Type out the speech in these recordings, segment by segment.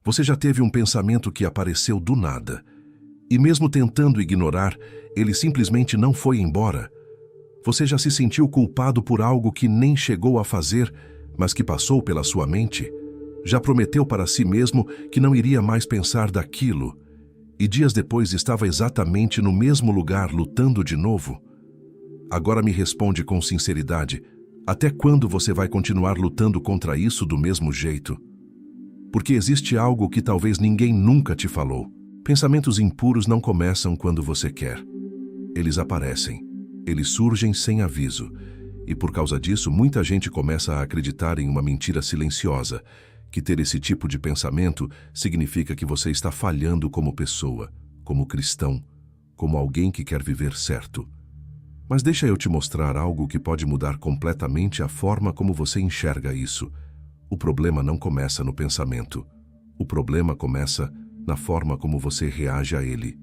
Você já teve um pensamento que apareceu do nada, e mesmo tentando ignorar, ele simplesmente não foi embora? Você já se sentiu culpado por algo que nem chegou a fazer, mas que passou pela sua mente? Já prometeu para si mesmo que não iria mais pensar daquilo, e dias depois estava exatamente no mesmo lugar lutando de novo? Agora me responde com sinceridade, até quando você vai continuar lutando contra isso do mesmo jeito? Porque existe algo que talvez ninguém nunca te falou. Pensamentos impuros não começam quando você quer. Eles aparecem. Eles surgem sem aviso. E por causa disso, muita gente começa a acreditar em uma mentira silenciosa, que ter esse tipo de pensamento significa que você está falhando como pessoa, como cristão, como alguém que quer viver certo. Mas deixa eu te mostrar algo que pode mudar completamente a forma como você enxerga isso. O problema não começa no pensamento. O problema começa na forma como você reage a ele.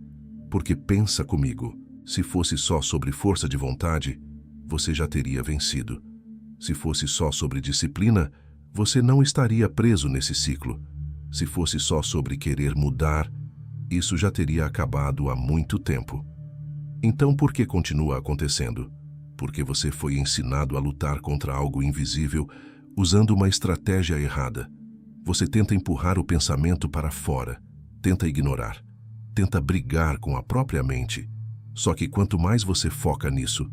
Porque pensa comigo, se fosse só sobre força de vontade, você já teria vencido. Se fosse só sobre disciplina, você não estaria preso nesse ciclo. Se fosse só sobre querer mudar, isso já teria acabado há muito tempo. Então por que continua acontecendo? Porque você foi ensinado a lutar contra algo invisível usando uma estratégia errada. Você tenta empurrar o pensamento para fora, tenta ignorar, tenta brigar com a própria mente. Só que quanto mais você foca nisso,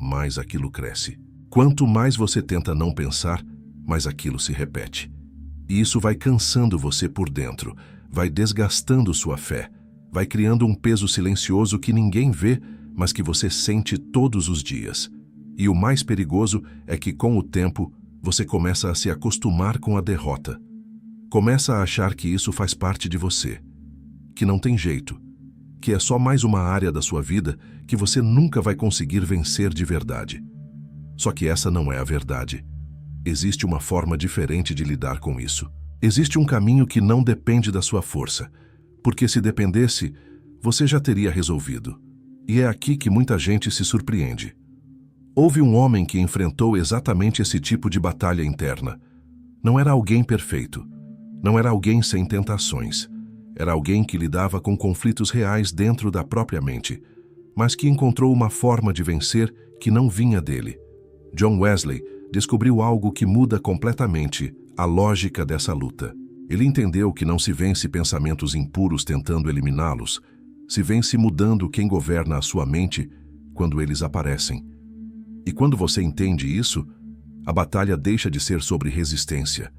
mais aquilo cresce. Quanto mais você tenta não pensar, mais aquilo se repete. E isso vai cansando você por dentro, vai desgastando sua fé, vai criando um peso silencioso que ninguém vê, mas que você sente todos os dias. E o mais perigoso é que, com o tempo, você começa a se acostumar com a derrota. Começa a achar que isso faz parte de você, que não tem jeito, que é só mais uma área da sua vida que você nunca vai conseguir vencer de verdade. Só que essa não é a verdade. Existe uma forma diferente de lidar com isso. Existe um caminho que não depende da sua força, porque se dependesse, você já teria resolvido. E é aqui que muita gente se surpreende. Houve um homem que enfrentou exatamente esse tipo de batalha interna. Não era alguém perfeito. Não era alguém sem tentações. Era alguém que lidava com conflitos reais dentro da própria mente, mas que encontrou uma forma de vencer que não vinha dele. John Wesley descobriu algo que muda completamente a lógica dessa luta. Ele entendeu que não se vence pensamentos impuros tentando eliminá-los, se vence mudando quem governa a sua mente quando eles aparecem. E quando você entende isso, a batalha deixa de ser sobre resistência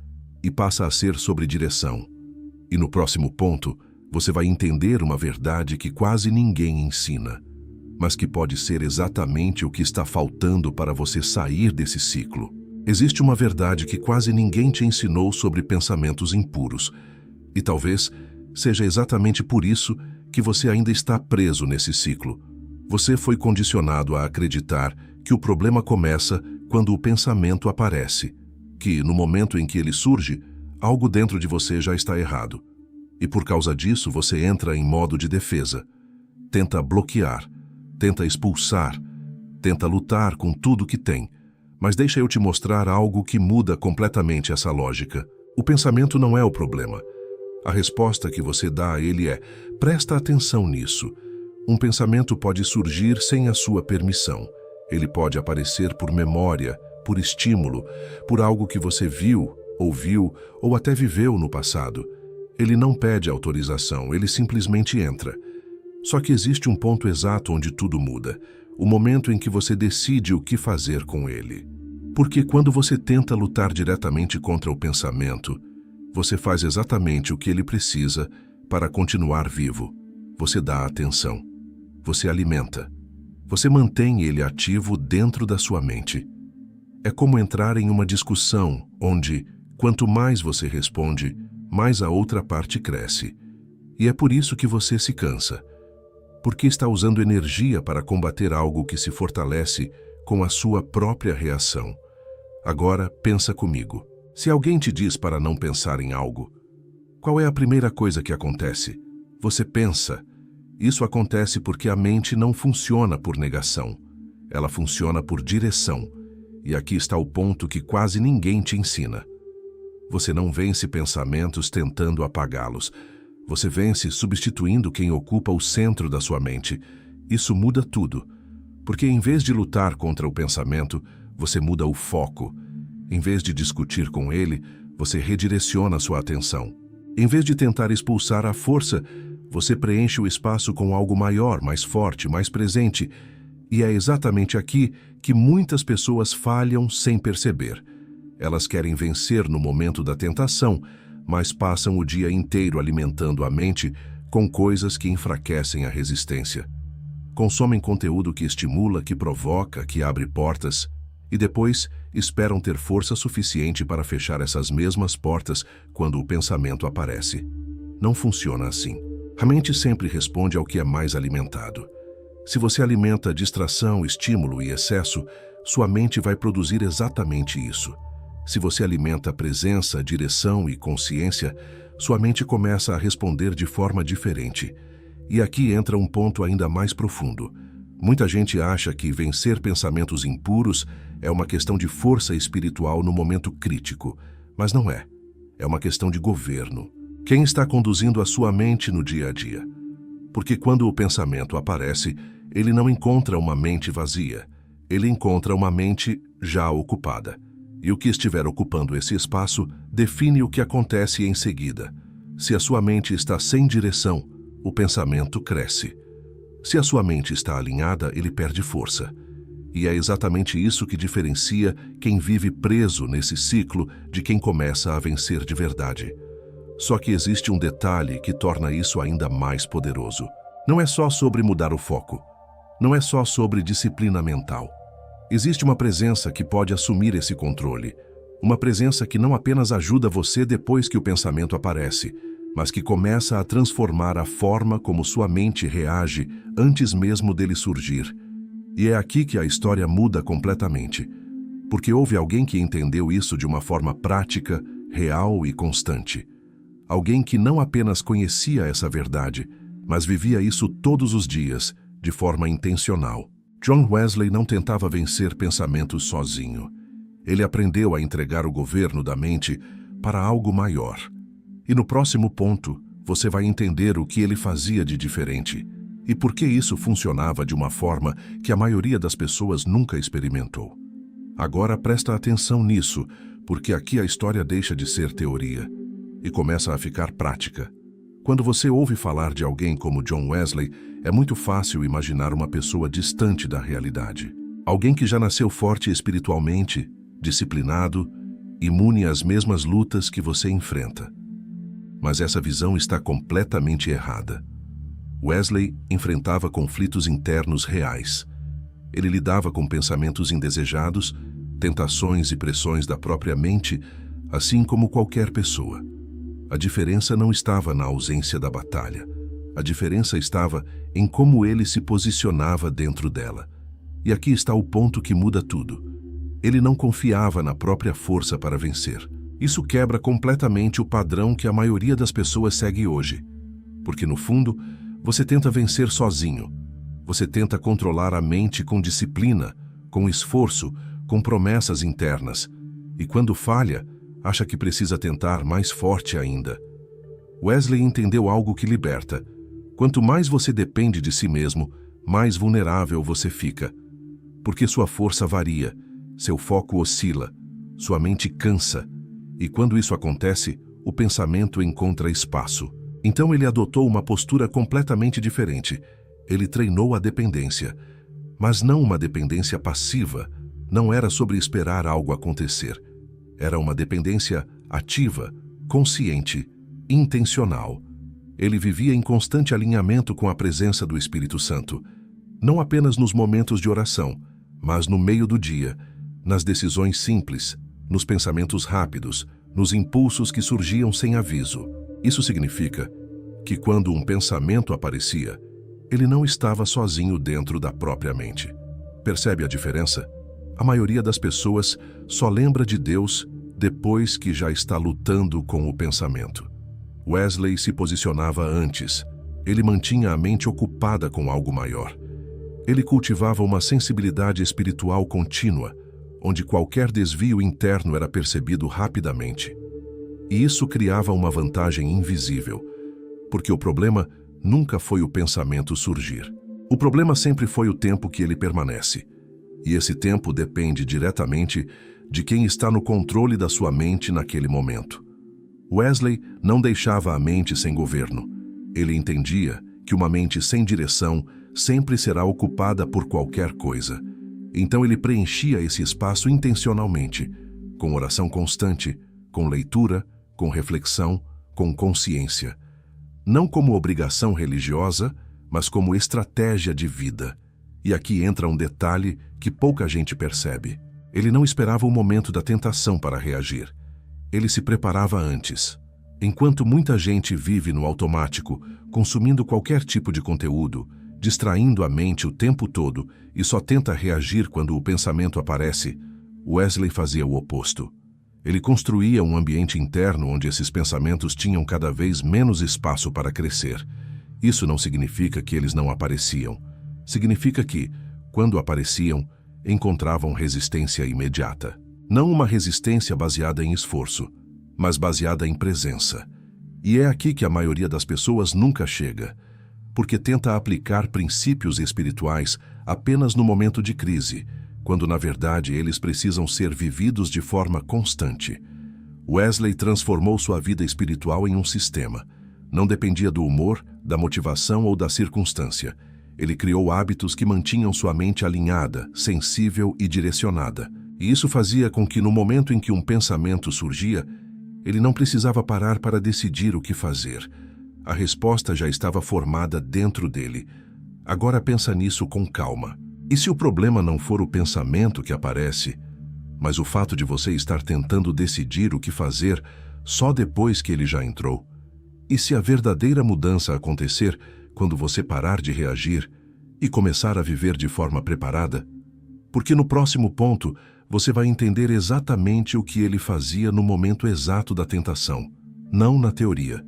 e passa a ser sobre direção. E no próximo ponto, você vai entender uma verdade que quase ninguém ensina, mas que pode ser exatamente o que está faltando para você sair desse ciclo. Existe uma verdade que quase ninguém te ensinou sobre pensamentos impuros, e talvez seja exatamente por isso que você ainda está preso nesse ciclo. Você foi condicionado a acreditar que o problema começa quando o pensamento aparece, que, no momento em que ele surge, algo dentro de você já está errado. E por causa disso, você entra em modo de defesa. Tenta bloquear, tenta expulsar, tenta lutar com tudo que tem. Mas deixa eu te mostrar algo que muda completamente essa lógica. O pensamento não é o problema. A resposta que você dá a ele é: presta atenção nisso. Um pensamento pode surgir sem a sua permissão. Ele pode aparecer por memória, por estímulo, por algo que você viu, ouviu ou até viveu no passado. Ele não pede autorização, ele simplesmente entra. Só que existe um ponto exato onde tudo muda, o momento em que você decide o que fazer com ele. Porque quando você tenta lutar diretamente contra o pensamento, você faz exatamente o que ele precisa para continuar vivo. Você dá atenção, você alimenta, você mantém ele ativo dentro da sua mente. É como entrar em uma discussão onde, quanto mais você responde, mais a outra parte cresce. E é por isso que você se cansa. Porque está usando energia para combater algo que se fortalece com a sua própria reação. Agora, pensa comigo. Se alguém te diz para não pensar em algo, qual é a primeira coisa que acontece? Você pensa. Isso acontece porque a mente não funciona por negação. Ela funciona por direção. E aqui está o ponto que quase ninguém te ensina. Você não vence pensamentos tentando apagá-los. Você vence substituindo quem ocupa o centro da sua mente. Isso muda tudo, porque em vez de lutar contra o pensamento, você muda o foco. Em vez de discutir com ele, você redireciona sua atenção. Em vez de tentar expulsar a força, você preenche o espaço com algo maior, mais forte, mais presente. E é exatamente aqui que muitas pessoas falham sem perceber. Elas querem vencer no momento da tentação, mas passam o dia inteiro alimentando a mente com coisas que enfraquecem a resistência. Consomem conteúdo que estimula, que provoca, que abre portas, e depois esperam ter força suficiente para fechar essas mesmas portas quando o pensamento aparece. Não funciona assim. A mente sempre responde ao que é mais alimentado. Se você alimenta distração, estímulo e excesso, sua mente vai produzir exatamente isso. Se você alimenta presença, direção e consciência, sua mente começa a responder de forma diferente. E aqui entra um ponto ainda mais profundo. Muita gente acha que vencer pensamentos impuros é uma questão de força espiritual no momento crítico, mas não é. É uma questão de governo. Quem está conduzindo a sua mente no dia a dia? Porque quando o pensamento aparece, ele não encontra uma mente vazia. Ele encontra uma mente já ocupada. E o que estiver ocupando esse espaço define o que acontece em seguida. Se a sua mente está sem direção, o pensamento cresce. Se a sua mente está alinhada, ele perde força. E é exatamente isso que diferencia quem vive preso nesse ciclo de quem começa a vencer de verdade. Só que existe um detalhe que torna isso ainda mais poderoso. Não é só sobre mudar o foco. Não é só sobre disciplina mental. Existe uma presença que pode assumir esse controle. Uma presença que não apenas ajuda você depois que o pensamento aparece, mas que começa a transformar a forma como sua mente reage antes mesmo dele surgir. E é aqui que a história muda completamente, porque houve alguém que entendeu isso de uma forma prática, real e constante. Alguém que não apenas conhecia essa verdade, mas vivia isso todos os dias, de forma intencional. John Wesley não tentava vencer pensamentos sozinho. Ele aprendeu a entregar o governo da mente para algo maior. E no próximo ponto, você vai entender o que ele fazia de diferente e por que isso funcionava de uma forma que a maioria das pessoas nunca experimentou. Agora presta atenção nisso, porque aqui a história deixa de ser teoria e começa a ficar prática. Quando você ouve falar de alguém como John Wesley, é muito fácil imaginar uma pessoa distante da realidade. Alguém que já nasceu forte espiritualmente, disciplinado, imune às mesmas lutas que você enfrenta. Mas essa visão está completamente errada. Wesley enfrentava conflitos internos reais. Ele lidava com pensamentos indesejados, tentações e pressões da própria mente, assim como qualquer pessoa. A diferença não estava na ausência da batalha. A diferença estava em como ele se posicionava dentro dela. E aqui está o ponto que muda tudo. Ele não confiava na própria força para vencer. Isso quebra completamente o padrão que a maioria das pessoas segue hoje. Porque, no fundo, você tenta vencer sozinho. Você tenta controlar a mente com disciplina, com esforço, com promessas internas. E quando falha, acha que precisa tentar mais forte ainda. Wesley entendeu algo que liberta. Quanto mais você depende de si mesmo, mais vulnerável você fica. Porque sua força varia, seu foco oscila, sua mente cansa. E quando isso acontece, o pensamento encontra espaço. Então ele adotou uma postura completamente diferente. Ele treinou a dependência. Mas não uma dependência passiva. Não era sobre esperar algo acontecer. Era uma dependência ativa, consciente, intencional. Ele vivia em constante alinhamento com a presença do Espírito Santo. Não apenas nos momentos de oração, mas no meio do dia, nas decisões simples, nos pensamentos rápidos, nos impulsos que surgiam sem aviso. Isso significa que quando um pensamento aparecia, ele não estava sozinho dentro da própria mente. Percebe a diferença? A maioria das pessoas só lembra de Deus depois que já está lutando com o pensamento. Wesley se posicionava antes. Ele mantinha a mente ocupada com algo maior. Ele cultivava uma sensibilidade espiritual contínua, onde qualquer desvio interno era percebido rapidamente. E isso criava uma vantagem invisível, porque o problema nunca foi o pensamento surgir. O problema sempre foi o tempo que ele permanece. E esse tempo depende diretamente de quem está no controle da sua mente naquele momento. Wesley não deixava a mente sem governo. Ele entendia que uma mente sem direção sempre será ocupada por qualquer coisa. Então ele preenchia esse espaço intencionalmente, com oração constante, com leitura, com reflexão, com consciência. Não como obrigação religiosa, mas como estratégia de vida. E aqui entra um detalhe que pouca gente percebe. Ele não esperava o momento da tentação para reagir. Ele se preparava antes. Enquanto muita gente vive no automático, consumindo qualquer tipo de conteúdo, distraindo a mente o tempo todo e só tenta reagir quando o pensamento aparece, Wesley fazia o oposto. Ele construía um ambiente interno onde esses pensamentos tinham cada vez menos espaço para crescer. Isso não significa que eles não apareciam. Significa que, quando apareciam, encontravam resistência imediata. Não uma resistência baseada em esforço, mas baseada em presença. E é aqui que a maioria das pessoas nunca chega, porque tenta aplicar princípios espirituais apenas no momento de crise, quando na verdade eles precisam ser vividos de forma constante. Wesley transformou sua vida espiritual em um sistema. Não dependia do humor, da motivação ou da circunstância. Ele criou hábitos que mantinham sua mente alinhada, sensível e direcionada. E isso fazia com que no momento em que um pensamento surgia, ele não precisava parar para decidir o que fazer. A resposta já estava formada dentro dele. Agora pensa nisso com calma. E se o problema não for o pensamento que aparece, mas o fato de você estar tentando decidir o que fazer só depois que ele já entrou? E se a verdadeira mudança acontecer quando você parar de reagir e começar a viver de forma preparada? Porque no próximo ponto, você vai entender exatamente o que ele fazia no momento exato da tentação. Não na teoria,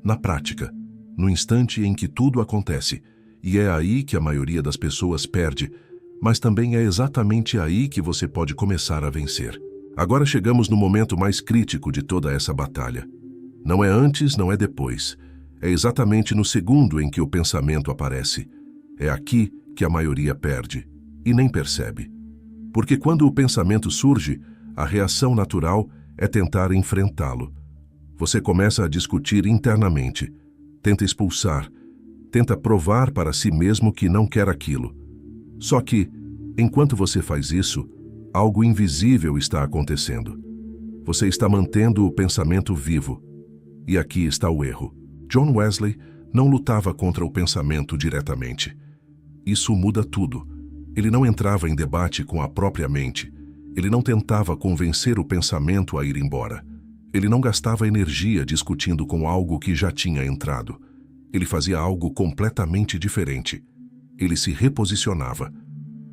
na prática, no instante em que tudo acontece. E é aí que a maioria das pessoas perde, mas também é exatamente aí que você pode começar a vencer. Agora chegamos no momento mais crítico de toda essa batalha. Não é antes, não é depois. É exatamente no segundo em que o pensamento aparece. É aqui que a maioria perde, e nem percebe. Porque quando o pensamento surge, a reação natural é tentar enfrentá-lo. Você começa a discutir internamente, tenta expulsar, tenta provar para si mesmo que não quer aquilo. Só que, enquanto você faz isso, algo invisível está acontecendo. Você está mantendo o pensamento vivo. E aqui está o erro. John Wesley não lutava contra o pensamento diretamente. Isso muda tudo. Ele não entrava em debate com a própria mente. Ele não tentava convencer o pensamento a ir embora. Ele não gastava energia discutindo com algo que já tinha entrado. Ele fazia algo completamente diferente. Ele se reposicionava.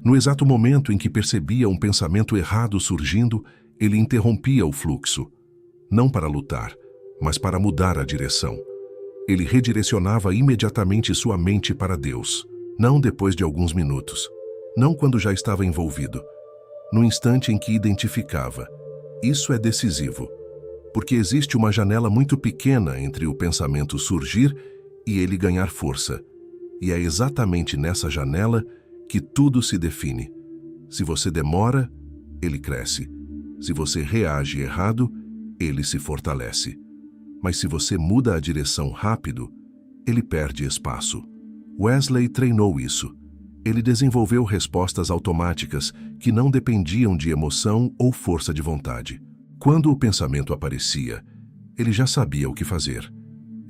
No exato momento em que percebia um pensamento errado surgindo, ele interrompia o fluxo. Não para lutar, mas para mudar a direção. Ele redirecionava imediatamente sua mente para Deus. Não depois de alguns minutos. Não quando já estava envolvido. No instante em que identificava. Isso é decisivo. Porque existe uma janela muito pequena entre o pensamento surgir e ele ganhar força. E é exatamente nessa janela que tudo se define. Se você demora, ele cresce. Se você reage errado, ele se fortalece. Mas se você muda a direção rápido, ele perde espaço. Wesley treinou isso. Ele desenvolveu respostas automáticas que não dependiam de emoção ou força de vontade. Quando o pensamento aparecia, ele já sabia o que fazer.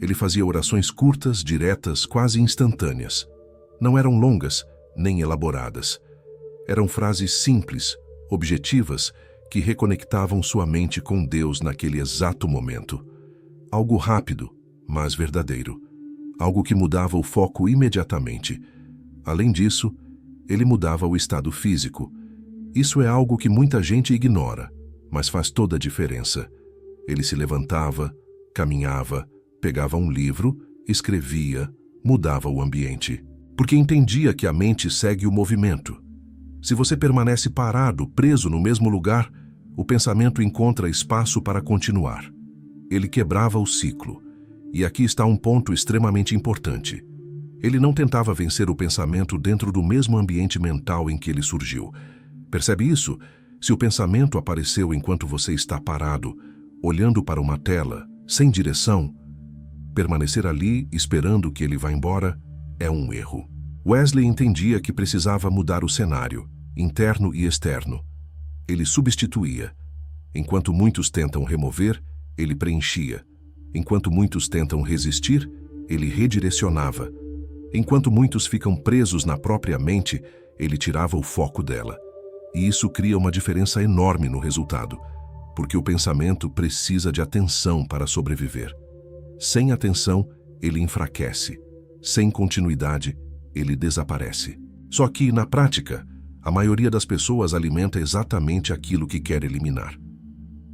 Ele fazia orações curtas, diretas, quase instantâneas. Não eram longas, nem elaboradas. Eram frases simples, objetivas, que reconectavam sua mente com Deus naquele exato momento. Algo rápido, mas verdadeiro. Algo que mudava o foco imediatamente. Além disso, ele mudava o estado físico. Isso é algo que muita gente ignora, mas faz toda a diferença. Ele se levantava, caminhava, pegava um livro, escrevia, mudava o ambiente. Porque entendia que a mente segue o movimento. Se você permanece parado, preso no mesmo lugar, o pensamento encontra espaço para continuar. Ele quebrava o ciclo. E aqui está um ponto extremamente importante. Ele não tentava vencer o pensamento dentro do mesmo ambiente mental em que ele surgiu. Percebe isso? Se o pensamento apareceu enquanto você está parado, olhando para uma tela, sem direção, permanecer ali esperando que ele vá embora é um erro. Wesley entendia que precisava mudar o cenário, interno e externo. Ele substituía. Enquanto muitos tentam remover, ele preenchia. Enquanto muitos tentam resistir, ele redirecionava. Enquanto muitos ficam presos na própria mente, ele tirava o foco dela. E isso cria uma diferença enorme no resultado, porque o pensamento precisa de atenção para sobreviver. Sem atenção, ele enfraquece. Sem continuidade, ele desaparece. Só que, na prática, a maioria das pessoas alimenta exatamente aquilo que quer eliminar.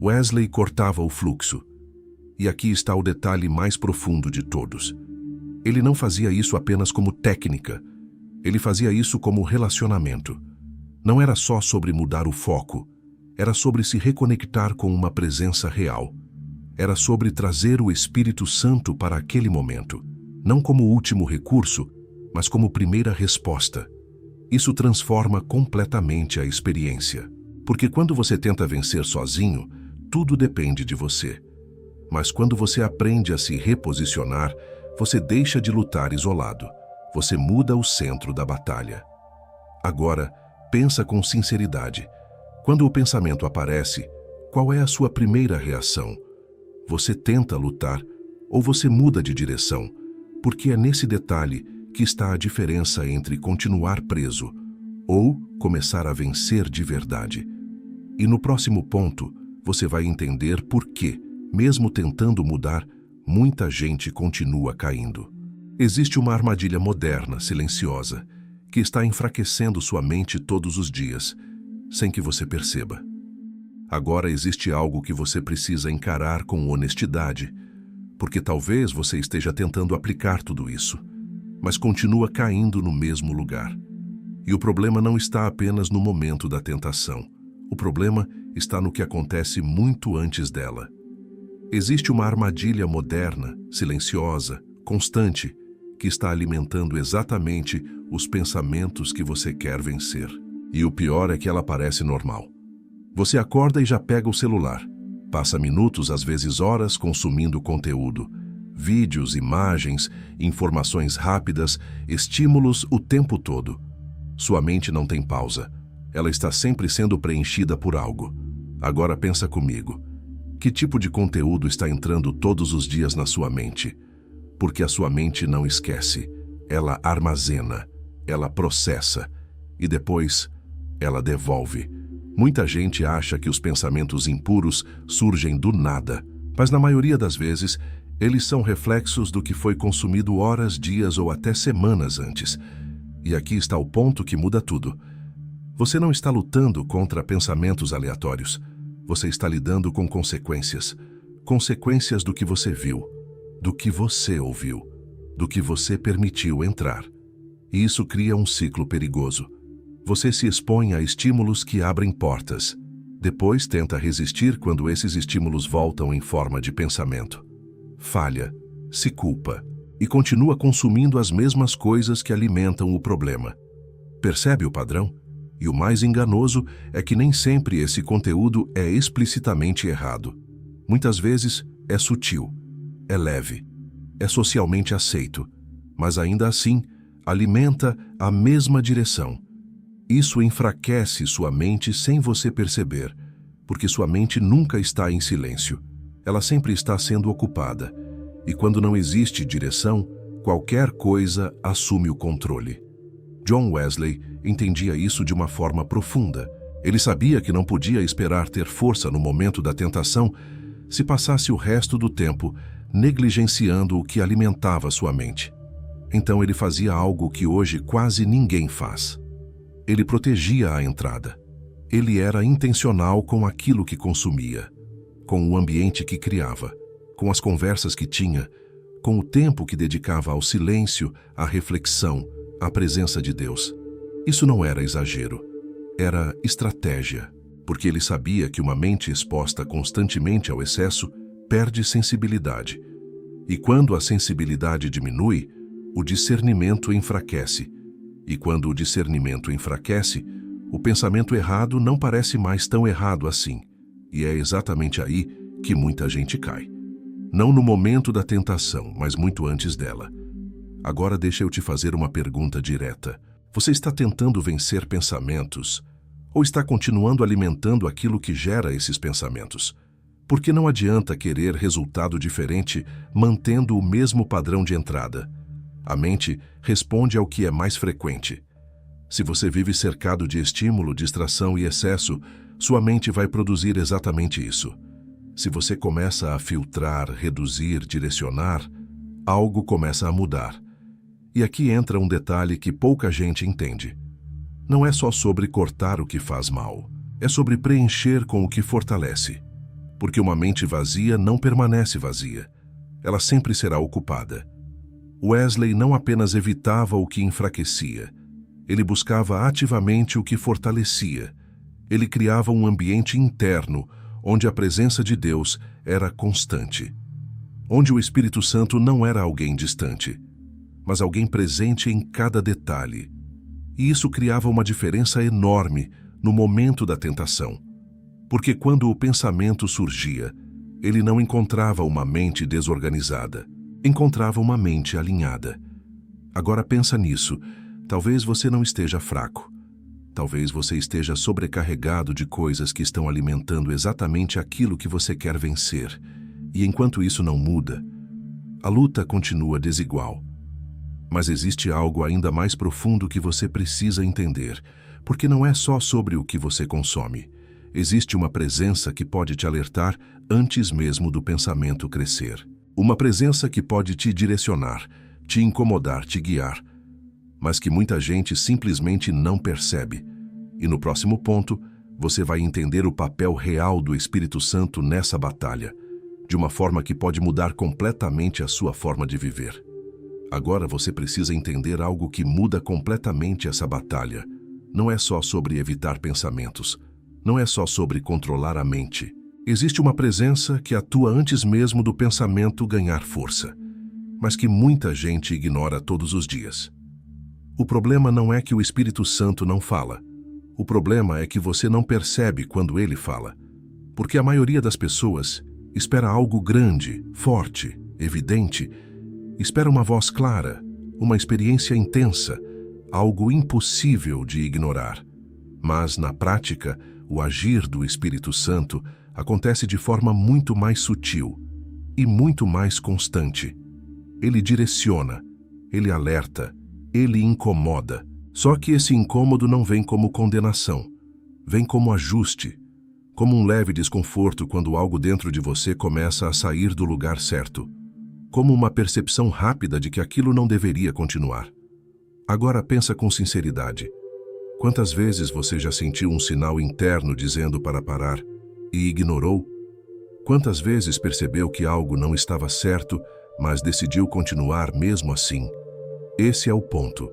Wesley cortava o fluxo. E aqui está o detalhe mais profundo de todos. Ele não fazia isso apenas como técnica. Ele fazia isso como relacionamento. Não era só sobre mudar o foco. Era sobre se reconectar com uma presença real. Era sobre trazer o Espírito Santo para aquele momento. Não como último recurso, mas como primeira resposta. Isso transforma completamente a experiência. Porque quando você tenta vencer sozinho, tudo depende de você. Mas quando você aprende a se reposicionar, você deixa de lutar isolado. Você muda o centro da batalha. Agora, pensa com sinceridade. Quando o pensamento aparece, qual é a sua primeira reação? Você tenta lutar ou você muda de direção? Porque é nesse detalhe que está a diferença entre continuar preso ou começar a vencer de verdade. E no próximo ponto, você vai entender por que, mesmo tentando mudar, muita gente continua caindo. Existe uma armadilha moderna, silenciosa, que está enfraquecendo sua mente todos os dias, sem que você perceba. Agora existe algo que você precisa encarar com honestidade, porque talvez você esteja tentando aplicar tudo isso, mas continua caindo no mesmo lugar. E o problema não está apenas no momento da tentação. O problema está no que acontece muito antes dela. Existe uma armadilha moderna, silenciosa, constante, que está alimentando exatamente os pensamentos que você quer vencer. E o pior é que ela parece normal. Você acorda e já pega o celular. Passa minutos, às vezes horas, consumindo conteúdo. Vídeos, imagens, informações rápidas, estímulos o tempo todo. Sua mente não tem pausa. Ela está sempre sendo preenchida por algo. Agora pensa comigo. Que tipo de conteúdo está entrando todos os dias na sua mente? Porque a sua mente não esquece. Ela armazena, ela processa e depois ela devolve. Muita gente acha que os pensamentos impuros surgem do nada, mas na maioria das vezes eles são reflexos do que foi consumido horas, dias ou até semanas antes. E aqui está o ponto que muda tudo. Você não está lutando contra pensamentos aleatórios. Você está lidando com consequências. Consequências do que você viu, do que você ouviu, do que você permitiu entrar. E isso cria um ciclo perigoso. Você se expõe a estímulos que abrem portas. Depois tenta resistir quando esses estímulos voltam em forma de pensamento. Falha, se culpa e continua consumindo as mesmas coisas que alimentam o problema. Percebe o padrão? E o mais enganoso é que nem sempre esse conteúdo é explicitamente errado. Muitas vezes é sutil, é leve, é socialmente aceito, mas ainda assim alimenta a mesma direção. Isso enfraquece sua mente sem você perceber, porque sua mente nunca está em silêncio. Ela sempre está sendo ocupada. E quando não existe direção, qualquer coisa assume o controle. John Wesley entendia isso de uma forma profunda. Ele sabia que não podia esperar ter força no momento da tentação se passasse o resto do tempo negligenciando o que alimentava sua mente. Então ele fazia algo que hoje quase ninguém faz. Ele protegia a entrada. Ele era intencional com aquilo que consumia, com o ambiente que criava, com as conversas que tinha, com o tempo que dedicava ao silêncio, à reflexão, à presença de Deus. Isso não era exagero, era estratégia, porque ele sabia que uma mente exposta constantemente ao excesso perde sensibilidade. E quando a sensibilidade diminui, o discernimento enfraquece. E quando o discernimento enfraquece, o pensamento errado não parece mais tão errado assim. E é exatamente aí que muita gente cai. Não no momento da tentação, mas muito antes dela. Agora deixa eu te fazer uma pergunta direta. Você está tentando vencer pensamentos ou está continuando alimentando aquilo que gera esses pensamentos? Porque não adianta querer resultado diferente mantendo o mesmo padrão de entrada. A mente responde ao que é mais frequente. Se você vive cercado de estímulo, distração e excesso, sua mente vai produzir exatamente isso. Se você começa a filtrar, reduzir, direcionar, algo começa a mudar. E aqui entra um detalhe que pouca gente entende. Não é só sobre cortar o que faz mal, é sobre preencher com o que fortalece. Porque uma mente vazia não permanece vazia. Ela sempre será ocupada. Wesley não apenas evitava o que enfraquecia, ele buscava ativamente o que fortalecia. Ele criava um ambiente interno onde a presença de Deus era constante. Onde o Espírito Santo não era alguém distante, mas alguém presente em cada detalhe. E isso criava uma diferença enorme no momento da tentação. Porque quando o pensamento surgia, ele não encontrava uma mente desorganizada, encontrava uma mente alinhada. Agora pensa nisso. Talvez você não esteja fraco. Talvez você esteja sobrecarregado de coisas que estão alimentando exatamente aquilo que você quer vencer. E enquanto isso não muda, a luta continua desigual. Mas existe algo ainda mais profundo que você precisa entender, porque não é só sobre o que você consome. Existe uma presença que pode te alertar antes mesmo do pensamento crescer. Uma presença que pode te direcionar, te incomodar, te guiar, mas que muita gente simplesmente não percebe. E no próximo ponto, você vai entender o papel real do Espírito Santo nessa batalha, de uma forma que pode mudar completamente a sua forma de viver. Agora você precisa entender algo que muda completamente essa batalha. Não é só sobre evitar pensamentos, não é só sobre controlar a mente. Existe uma presença que atua antes mesmo do pensamento ganhar força, mas que muita gente ignora todos os dias. O problema não é que o Espírito Santo não fala. O problema é que você não percebe quando ele fala. Porque a maioria das pessoas espera algo grande, forte, evidente. Espera uma voz clara, uma experiência intensa, algo impossível de ignorar. Mas, na prática, o agir do Espírito Santo acontece de forma muito mais sutil e muito mais constante. Ele direciona, ele alerta, ele incomoda. Só que esse incômodo não vem como condenação, vem como ajuste, como um leve desconforto quando algo dentro de você começa a sair do lugar certo, como uma percepção rápida de que aquilo não deveria continuar. Agora pensa com sinceridade. Quantas vezes você já sentiu um sinal interno dizendo para parar e ignorou? Quantas vezes percebeu que algo não estava certo, mas decidiu continuar mesmo assim? Esse é o ponto.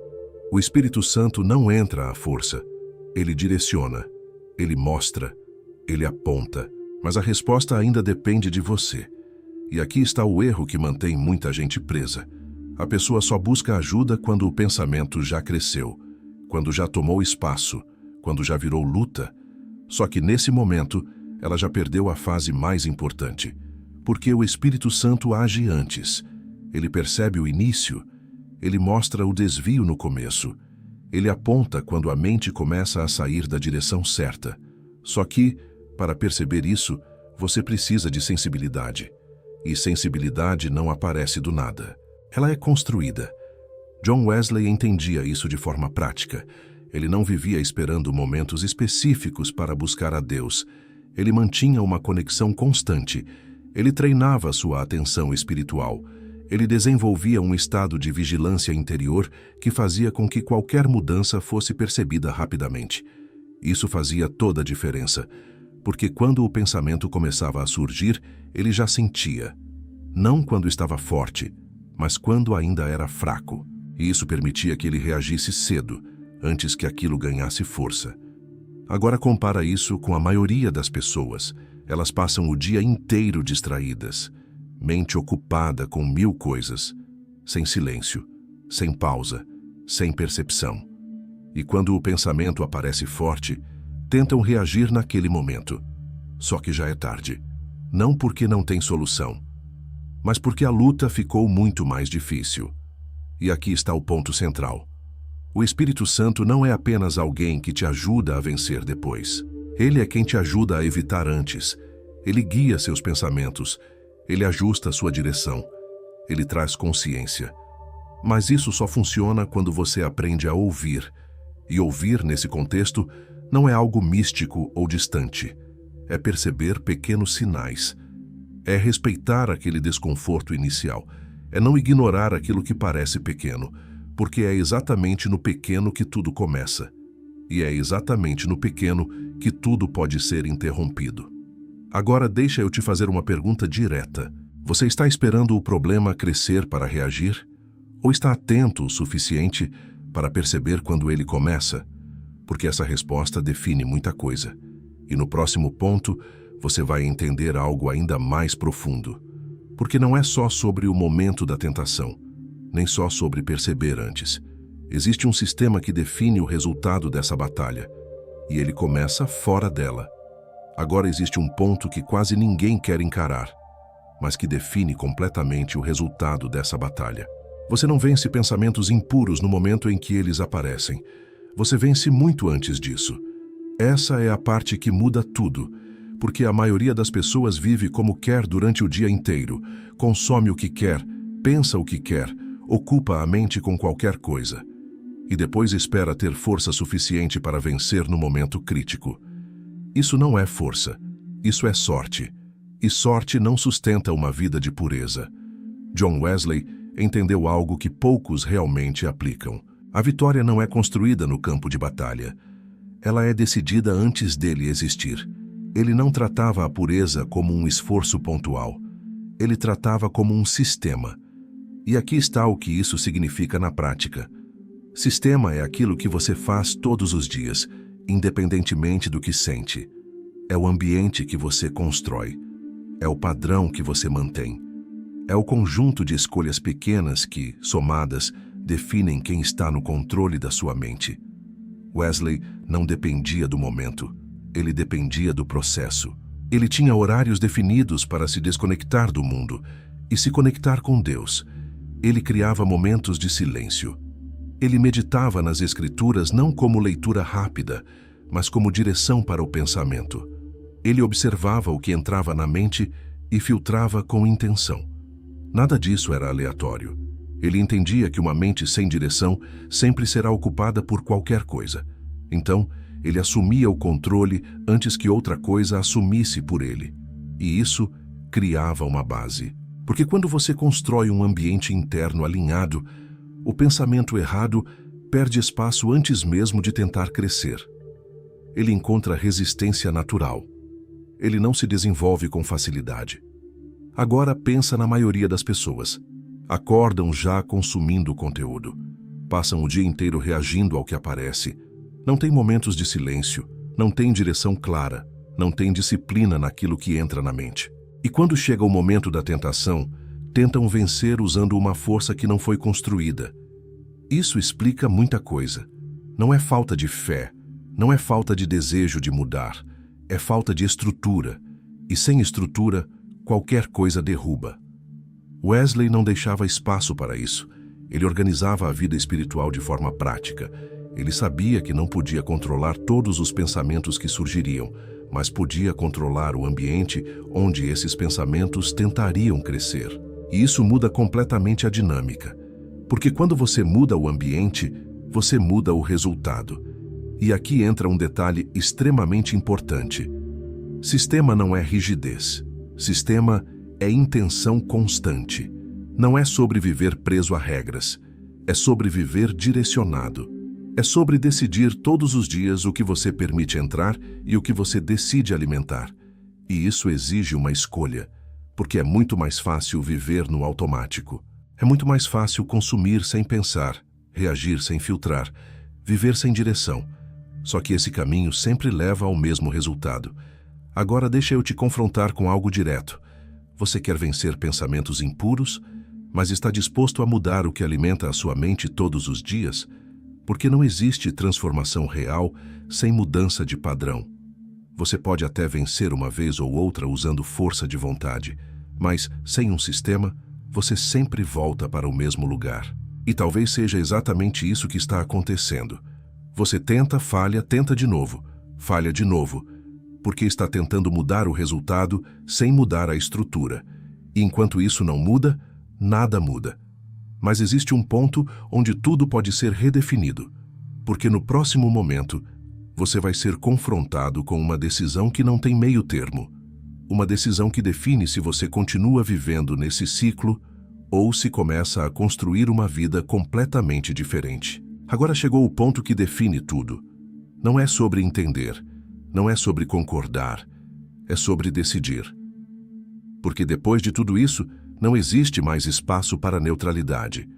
O Espírito Santo não entra à força. Ele direciona, ele mostra, ele aponta, mas a resposta ainda depende de você. E aqui está o erro que mantém muita gente presa. A pessoa só busca ajuda quando o pensamento já cresceu, quando já tomou espaço, quando já virou luta. Só que nesse momento, ela já perdeu a fase mais importante, porque o Espírito Santo age antes. Ele percebe o início, ele mostra o desvio no começo, ele aponta quando a mente começa a sair da direção certa. Só que, para perceber isso, você precisa de sensibilidade. E sensibilidade não aparece do nada. Ela é construída. John Wesley entendia isso de forma prática. Ele não vivia esperando momentos específicos para buscar a Deus. Ele mantinha uma conexão constante. Ele treinava sua atenção espiritual. Ele desenvolvia um estado de vigilância interior que fazia com que qualquer mudança fosse percebida rapidamente. Isso fazia toda a diferença, porque quando o pensamento começava a surgir, ele já sentia. Não quando estava forte, mas quando ainda era fraco. E isso permitia que ele reagisse cedo, antes que aquilo ganhasse força. Agora compara isso com a maioria das pessoas. Elas passam o dia inteiro distraídas, mente ocupada com 1000 coisas, sem silêncio, sem pausa, sem percepção. E quando o pensamento aparece forte, tentam reagir naquele momento. Só que já é tarde. Não porque não tem solução, mas porque a luta ficou muito mais difícil. E aqui está o ponto central. O Espírito Santo não é apenas alguém que te ajuda a vencer depois. Ele é quem te ajuda a evitar antes. Ele guia seus pensamentos. Ele ajusta sua direção. Ele traz consciência. Mas isso só funciona quando você aprende a ouvir. E ouvir, nesse contexto, não é algo místico ou distante. É perceber pequenos sinais. É respeitar aquele desconforto inicial. É não ignorar aquilo que parece pequeno, porque é exatamente no pequeno que tudo começa. E é exatamente no pequeno que tudo pode ser interrompido. Agora deixa eu te fazer uma pergunta direta. Você está esperando o problema crescer para reagir? Ou está atento o suficiente para perceber quando ele começa? Porque essa resposta define muita coisa. E no próximo ponto, você vai entender algo ainda mais profundo. Porque não é só sobre o momento da tentação, nem só sobre perceber antes. Existe um sistema que define o resultado dessa batalha, e ele começa fora dela. Agora existe um ponto que quase ninguém quer encarar, mas que define completamente o resultado dessa batalha. Você não vence pensamentos impuros no momento em que eles aparecem. Você vence muito antes disso. Essa é a parte que muda tudo, porque a maioria das pessoas vive como quer durante o dia inteiro, consome o que quer, pensa o que quer, ocupa a mente com qualquer coisa. E depois espera ter força suficiente para vencer no momento crítico. Isso não é força, isso é sorte. E sorte não sustenta uma vida de pureza. John Wesley entendeu algo que poucos realmente aplicam. A vitória não é construída no campo de batalha. Ela é decidida antes dele existir. Ele não tratava a pureza como um esforço pontual. Ele tratava como um sistema. E aqui está o que isso significa na prática. Sistema é aquilo que você faz todos os dias, independentemente do que sente. É o ambiente que você constrói. É o padrão que você mantém. É o conjunto de escolhas pequenas que, somadas, definem quem está no controle da sua mente. Wesley não dependia do momento. Ele dependia do processo. Ele tinha horários definidos para se desconectar do mundo e se conectar com Deus. Ele criava momentos de silêncio. Ele meditava nas Escrituras não como leitura rápida, mas como direção para o pensamento. Ele observava o que entrava na mente e filtrava com intenção. Nada disso era aleatório. Ele entendia que uma mente sem direção sempre será ocupada por qualquer coisa. Então, ele assumia o controle antes que outra coisa assumisse por ele. E isso criava uma base. Porque quando você constrói um ambiente interno alinhado, o pensamento errado perde espaço antes mesmo de tentar crescer. Ele encontra resistência natural. Ele não se desenvolve com facilidade. Agora pensa na maioria das pessoas. Acordam já consumindo conteúdo. Passam o dia inteiro reagindo ao que aparece. Não tem momentos de silêncio, não tem direção clara, não tem disciplina naquilo que entra na mente. E quando chega o momento da tentação, tentam vencer usando uma força que não foi construída. Isso explica muita coisa. Não é falta de fé, não é falta de desejo de mudar, é falta de estrutura. E sem estrutura, qualquer coisa derruba. Wesley não deixava espaço para isso. Ele organizava a vida espiritual de forma prática. Ele sabia que não podia controlar todos os pensamentos que surgiriam, mas podia controlar o ambiente onde esses pensamentos tentariam crescer. E isso muda completamente a dinâmica. Porque quando você muda o ambiente, você muda o resultado. E aqui entra um detalhe extremamente importante. Sistema não é rigidez. Sistema é intenção constante. Não é sobre viver preso a regras. É sobre viver direcionado. É sobre decidir todos os dias o que você permite entrar e o que você decide alimentar. E isso exige uma escolha, porque é muito mais fácil viver no automático. É muito mais fácil consumir sem pensar, reagir sem filtrar, viver sem direção. Só que esse caminho sempre leva ao mesmo resultado. Agora deixa eu te confrontar com algo direto. Você quer vencer pensamentos impuros, mas está disposto a mudar o que alimenta a sua mente todos os dias? Porque não existe transformação real sem mudança de padrão. Você pode até vencer uma vez ou outra usando força de vontade, mas sem um sistema, você sempre volta para o mesmo lugar. E talvez seja exatamente isso que está acontecendo. Você tenta, tenta de novo, falha de novo, porque está tentando mudar o resultado sem mudar a estrutura. E enquanto isso não muda, nada muda. Mas existe um ponto onde tudo pode ser redefinido, porque no próximo momento, você vai ser confrontado com uma decisão que não tem meio termo. Uma decisão que define se você continua vivendo nesse ciclo ou se começa a construir uma vida completamente diferente. Agora chegou o ponto que define tudo. Não é sobre entender, não é sobre concordar, é sobre decidir. Porque depois de tudo isso, não existe mais espaço para neutralidade.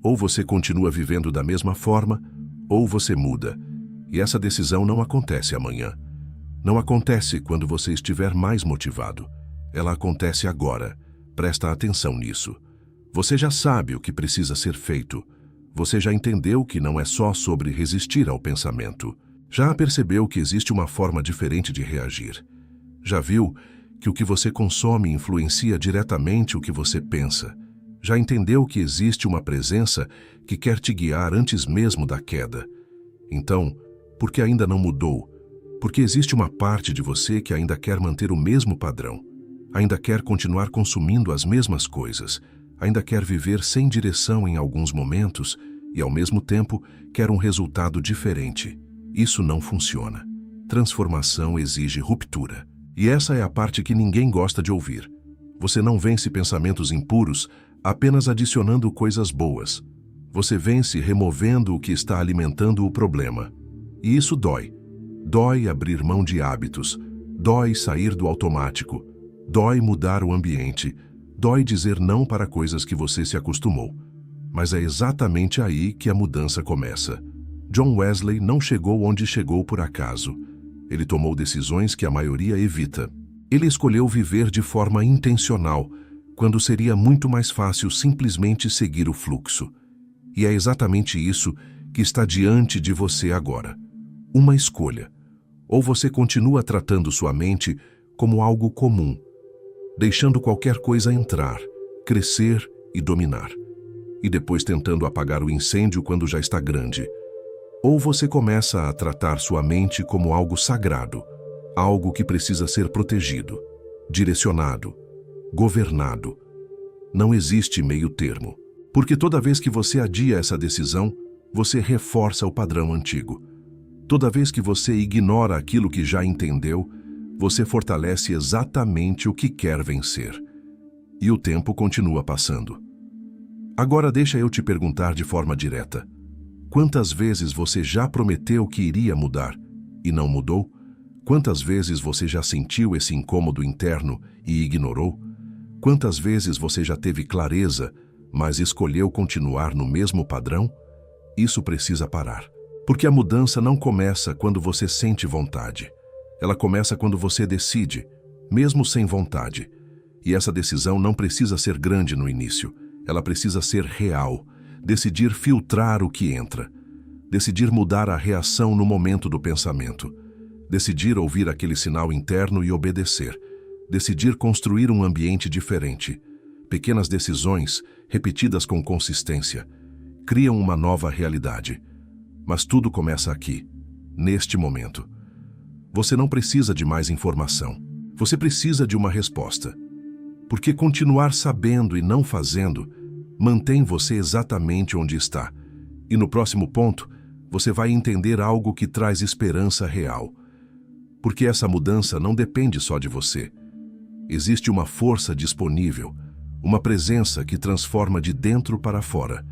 Ou você continua vivendo da mesma forma, ou você muda. E essa decisão não acontece amanhã. Não acontece quando você estiver mais motivado. Ela acontece agora. Presta atenção nisso. Você já sabe o que precisa ser feito. Você já entendeu que não é só sobre resistir ao pensamento. Já percebeu que existe uma forma diferente de reagir. Já viu que o que você consome influencia diretamente o que você pensa. Já entendeu que existe uma presença que quer te guiar antes mesmo da queda. Então, por que ainda não mudou? Porque existe uma parte de você que ainda quer manter o mesmo padrão. Ainda quer continuar consumindo as mesmas coisas. Ainda quer viver sem direção em alguns momentos e, ao mesmo tempo, quer um resultado diferente. Isso não funciona. Transformação exige ruptura. E essa é a parte que ninguém gosta de ouvir. Você não vence pensamentos impuros apenas adicionando coisas boas. Você vence removendo o que está alimentando o problema. E isso dói. Dói abrir mão de hábitos. Dói sair do automático. Dói mudar o ambiente. Dói dizer não para coisas que você se acostumou. Mas é exatamente aí que a mudança começa. John Wesley não chegou onde chegou por acaso. Ele tomou decisões que a maioria evita. Ele escolheu viver de forma intencional, quando seria muito mais fácil simplesmente seguir o fluxo. E é exatamente isso que está diante de você agora. Uma escolha. Ou você continua tratando sua mente como algo comum, deixando qualquer coisa entrar, crescer e dominar, e depois tentando apagar o incêndio quando já está grande. Ou você começa a tratar sua mente como algo sagrado, algo que precisa ser protegido, direcionado, governado. Não existe meio termo, porque toda vez que você adia essa decisão, você reforça o padrão antigo. Toda vez que você ignora aquilo que já entendeu, você fortalece exatamente o que quer vencer. E o tempo continua passando. Agora deixa eu te perguntar de forma direta. Quantas vezes você já prometeu que iria mudar e não mudou? Quantas vezes você já sentiu esse incômodo interno e ignorou? Quantas vezes você já teve clareza, mas escolheu continuar no mesmo padrão? Isso precisa parar. Porque a mudança não começa quando você sente vontade. Ela começa quando você decide, mesmo sem vontade. E essa decisão não precisa ser grande no início. Ela precisa ser real. Decidir filtrar o que entra. Decidir mudar a reação no momento do pensamento. Decidir ouvir aquele sinal interno e obedecer. Decidir construir um ambiente diferente. Pequenas decisões, repetidas com consistência, criam uma nova realidade. Mas tudo começa aqui, neste momento. Você não precisa de mais informação. Você precisa de uma resposta. Porque continuar sabendo e não fazendo mantém você exatamente onde está. E no próximo ponto, você vai entender algo que traz esperança real. Porque essa mudança não depende só de você. Existe uma força disponível, uma presença que transforma de dentro para fora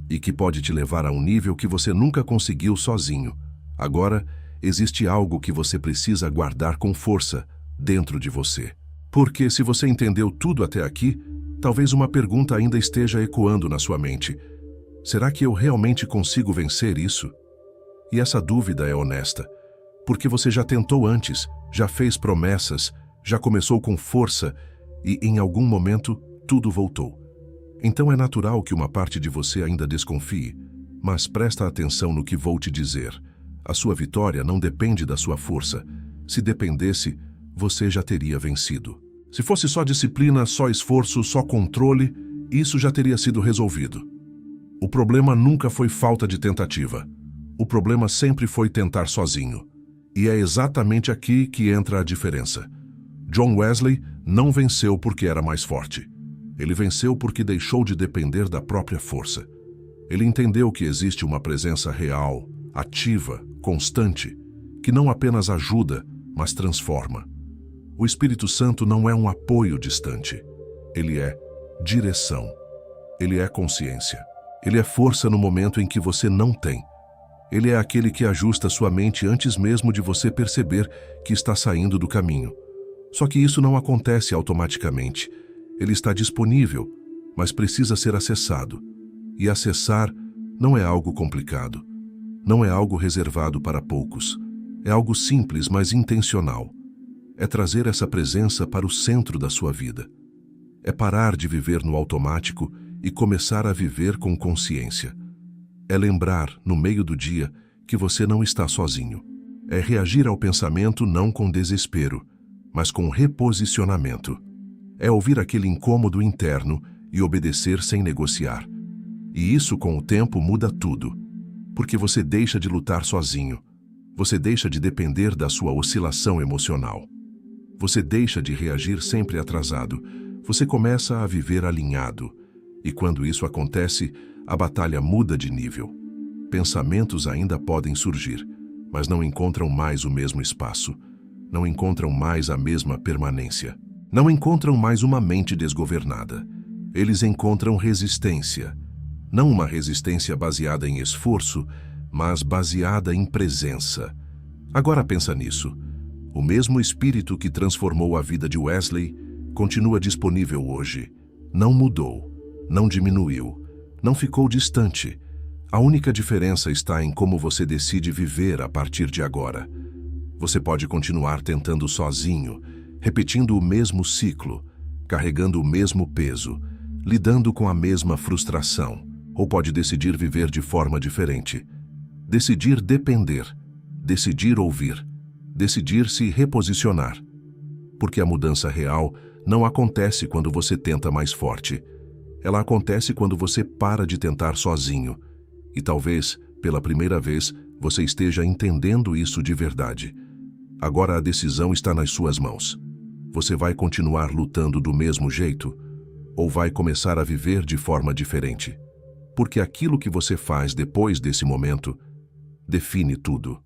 e que pode te levar a um nível que você nunca conseguiu sozinho. Agora, existe algo que você precisa guardar com força dentro de você. Porque se você entendeu tudo até aqui, talvez uma pergunta ainda esteja ecoando na sua mente. Será que eu realmente consigo vencer isso? E essa dúvida é honesta, Porque você já tentou antes, já fez promessas, já começou com força e, em algum momento, tudo voltou. Então é natural que uma parte de você ainda desconfie, mas presta atenção no que vou te dizer. A sua vitória não depende da sua força. Se dependesse, você já teria vencido. Se fosse só disciplina, só esforço, só controle, isso já teria sido resolvido. O problema nunca foi falta de tentativa. O problema sempre foi tentar sozinho. E é exatamente aqui que entra a diferença. John Wesley não venceu porque era mais forte. Ele venceu porque deixou de depender da própria força. Ele entendeu que existe uma presença real, ativa, constante, que não apenas ajuda, mas transforma. O Espírito Santo não é um apoio distante. Ele é direção. Ele é consciência. Ele é força no momento em que você não tem. Ele é aquele que ajusta sua mente antes mesmo de você perceber que está saindo do caminho. Só que isso não acontece automaticamente. Ele está disponível, mas precisa ser acessado. E acessar não é algo complicado. Não é algo reservado para poucos. É algo simples, mas intencional. É trazer essa presença para o centro da sua vida. É parar de viver no automático e começar a viver com consciência. É lembrar, no meio do dia, que você não está sozinho. É reagir ao pensamento não com desespero, mas com reposicionamento. É ouvir aquele incômodo interno e obedecer sem negociar. E isso, com o tempo, muda tudo. Porque você deixa de lutar sozinho. Você deixa de depender da sua oscilação emocional. Você deixa de reagir sempre atrasado. Você começa a viver alinhado. E quando isso acontece, a batalha muda de nível. Pensamentos ainda podem surgir, mas não encontram mais o mesmo espaço. Não encontram mais a mesma permanência. Não encontram mais uma mente desgovernada. Eles encontram resistência. Não uma resistência baseada em esforço, mas baseada em presença. Agora pensa nisso. O mesmo espírito que transformou a vida de Wesley continua disponível hoje. Não mudou, não diminuiu, não ficou distante. A única diferença está em como você decide viver a partir de agora. Você pode continuar tentando sozinho, repetindo o mesmo ciclo, carregando o mesmo peso, lidando com a mesma frustração, ou pode decidir viver de forma diferente. Decidir depender, decidir ouvir, decidir se reposicionar. Porque a mudança real não acontece quando você tenta mais forte. Ela acontece quando você para de tentar sozinho. E talvez, pela primeira vez, você esteja entendendo isso de verdade. Agora a decisão está nas suas mãos. Você vai continuar lutando do mesmo jeito? Ou vai começar a viver de forma diferente? Porque aquilo que você faz depois desse momento define tudo.